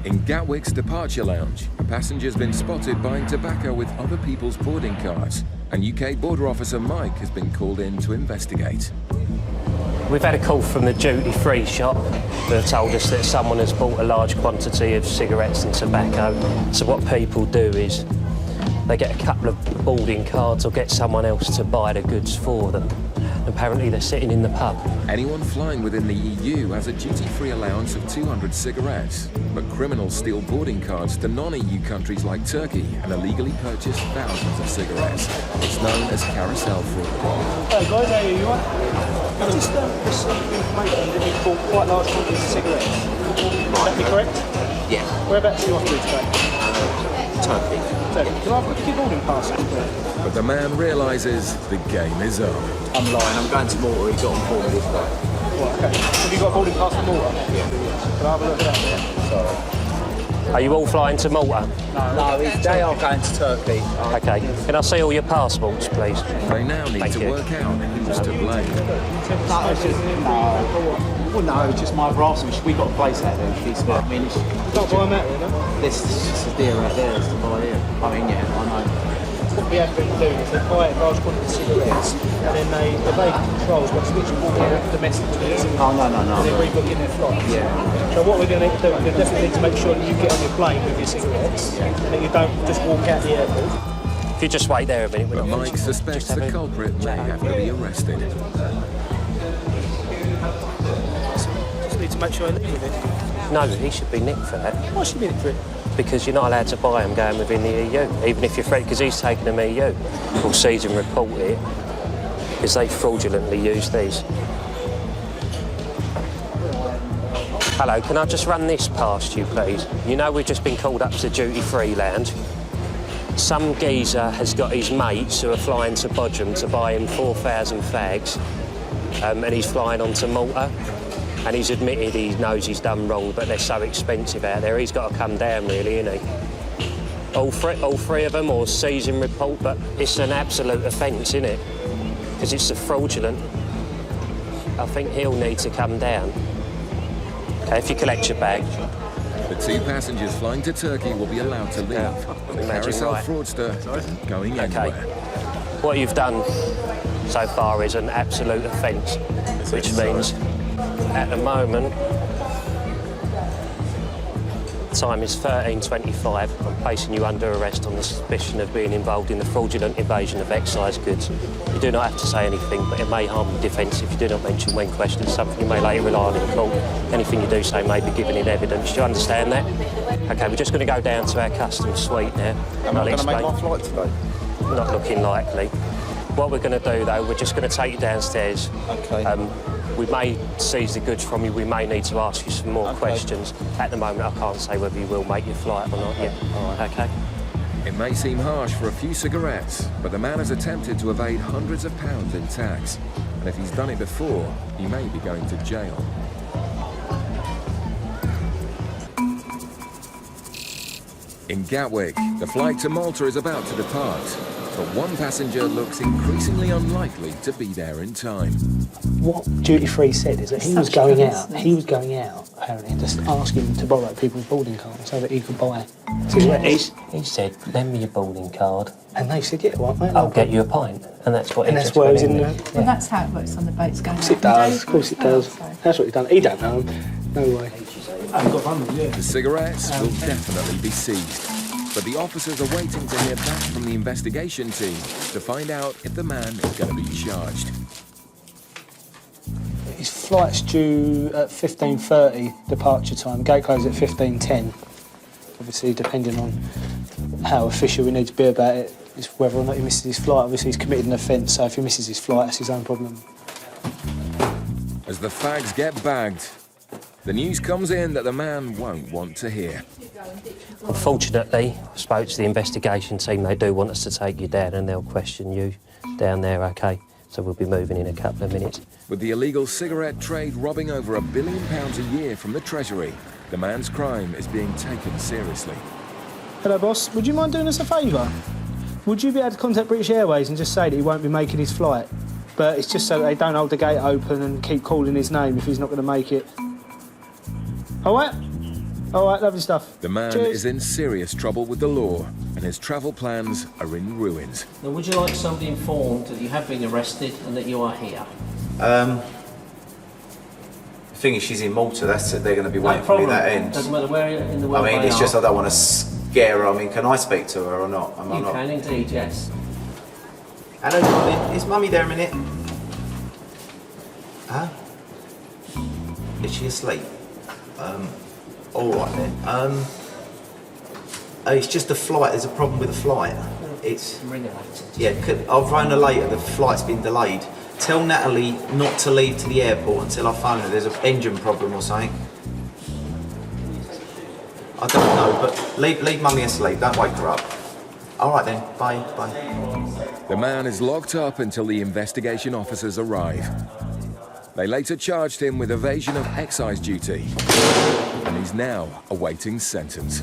In Gatwick's departure lounge, a passenger's been spotted buying tobacco with other people's boarding cards, and UK border officer Mike has been called in to investigate. We've had a call from the duty-free shop that have told us that someone has bought a large quantity of cigarettes and tobacco. So what people do is they get a couple of boarding cards or get someone else to buy the goods for them. Apparently they're sitting in the pub. Anyone flying within the EU has a duty-free allowance of 200 cigarettes, but criminals steal boarding cards to non-EU countries like Turkey and illegally purchase thousands of cigarettes. It's known as carousel fraud. Hello guys, how are you? I just received information that you've bought quite large quantities of cigarettes. Would that be correct? Yeah. Whereabouts are you off to today? Turkey. Turkey. Can I have a look at your boarding pass? But the man realises the game is up. I'm lying, I'm going to Malta, he got on board this way. Right, okay. Have you got a boarding pass for Malta? Yeah. Can I have a look at that? Sorry. Are you all flying to Malta? No, they are going to Turkey. OK. Can I see all your passports, please? They now need to work out who's to blame. No, it's just, well, no, it's just my harassment. We got a place out there. I mean, it's Don't buy them out here, no? this is just a deal right there. It's to buy here. I mean, yeah, I know. What we have been doing is they buy large quantities of cigarettes and then they evade controls by switching all their domestic trips and Oh, no. they're rebooking their flights. Yeah. So what we're going to need to do, we're going to definitely need to make sure that you get on your plane with your cigarettes and that you don't just walk out the airport. If you just wait there a minute. But Mike suspects the culprit may have to be arrested. Just need to make sure I leave with it. No, he should be nicked for that. Why should be in it for it? Because you're not allowed to buy them going within the EU, even if you're afraid, because he's taken them EU. We'll seize and report it, because they fraudulently use these. Hello, can I just run this past you, please? You know we've just been called up to duty-free lounge. Some geezer has got his mates who are flying to Bodrum to buy him 4,000 fags, and he's flying on to Malta. And he's admitted he knows he's done wrong, but they're so expensive out there. He's got to come down, really, isn't he? All three of them, or seize and report, but it's an absolute offence, isn't it? Because it's a fraudulent. I think he'll need to come down. OK, if you collect your bag. The two passengers flying to Turkey will be allowed to leave. Yeah, The carousel fraudster isn't going anywhere. What you've done so far is an absolute offence, which means at the moment, time is 13:25. I'm placing you under arrest on the suspicion of being involved in the fraudulent invasion of excise goods. You do not have to say anything, but it may harm the defence if you do not mention when questioned, something you may later rely on in court. Anything you do say may be given in evidence. Do you understand that? OK, we're just going to go down to our customs suite now. Am I going to make my flight today? Not looking likely. What we're going to do, though, we're just going to take you downstairs. OK. We may seize the goods from you, we may need to ask you some more questions. At the moment, I can't say whether you will make your flight or not yet. All right. OK? It may seem harsh for a few cigarettes, but the man has attempted to evade hundreds of pounds in tax. And if he's done it before, he may be going to jail. In Gatwick, the flight to Malta is about to depart, but one passenger looks increasingly unlikely to be there in time. What Duty Free said is that he was going out, apparently, and just asking to borrow people's boarding cards so that he could buy cigarettes. He said, lend me your boarding card. And they said, yeah, right, mate. I'll get you a pint. And that's what And that's why he was in there. Well, that's how it works on the boats going. Of course it does, of course it does. That's what he done. He don't know him. No way. The cigarettes will definitely be seized, but the officers are waiting to hear back from the investigation team to find out if the man is going to be charged. His flight's due at 15:30 departure time. Gate closes at 15:10. Obviously, depending on how official we need to be about it, is whether or not he misses his flight. Obviously, he's committed an offence, so if he misses his flight, that's his own problem. As the fags get bagged, the news comes in that the man won't want to hear. Unfortunately, I spoke to the investigation team. They do want us to take you down and they'll question you down there, OK? So we'll be moving in a couple of minutes. With the illegal cigarette trade robbing over £1 billion a year from the Treasury, the man's crime is being taken seriously. Hello, boss. Would you mind doing us a favour? Would you be able to contact British Airways and just say that he won't be making his flight? But it's just so that they don't hold the gate open and keep calling his name if he's not going to make it. All right? All right, lovely stuff. The man Cheers. is in serious trouble with the law, and his travel plans are in ruins. Now, would you like somebody informed that you have been arrested and that you are here? The thing is, she's in Malta. That's it. They're going to be waiting for me that end. Doesn't matter where in the world I mean, they it's are. just I don't want to scare her. I mean, can I speak to her or not? Am I You not? can indeed, yes. Hello, darling. Is Mummy there a minute? Huh? Is she asleep? All right then. It's just a flight. There's a problem with the flight. It's I'm related. yeah. I'll phone her later. The flight's been delayed. Tell Natalie not to leave to the airport until I phone her. There's an engine problem or something. I don't know, but leave Mummy asleep. Don't wake her up. All right then. Bye. Bye. The man is locked up until the investigation officers arrive. They later charged him with evasion of excise duty, and he's now awaiting sentence.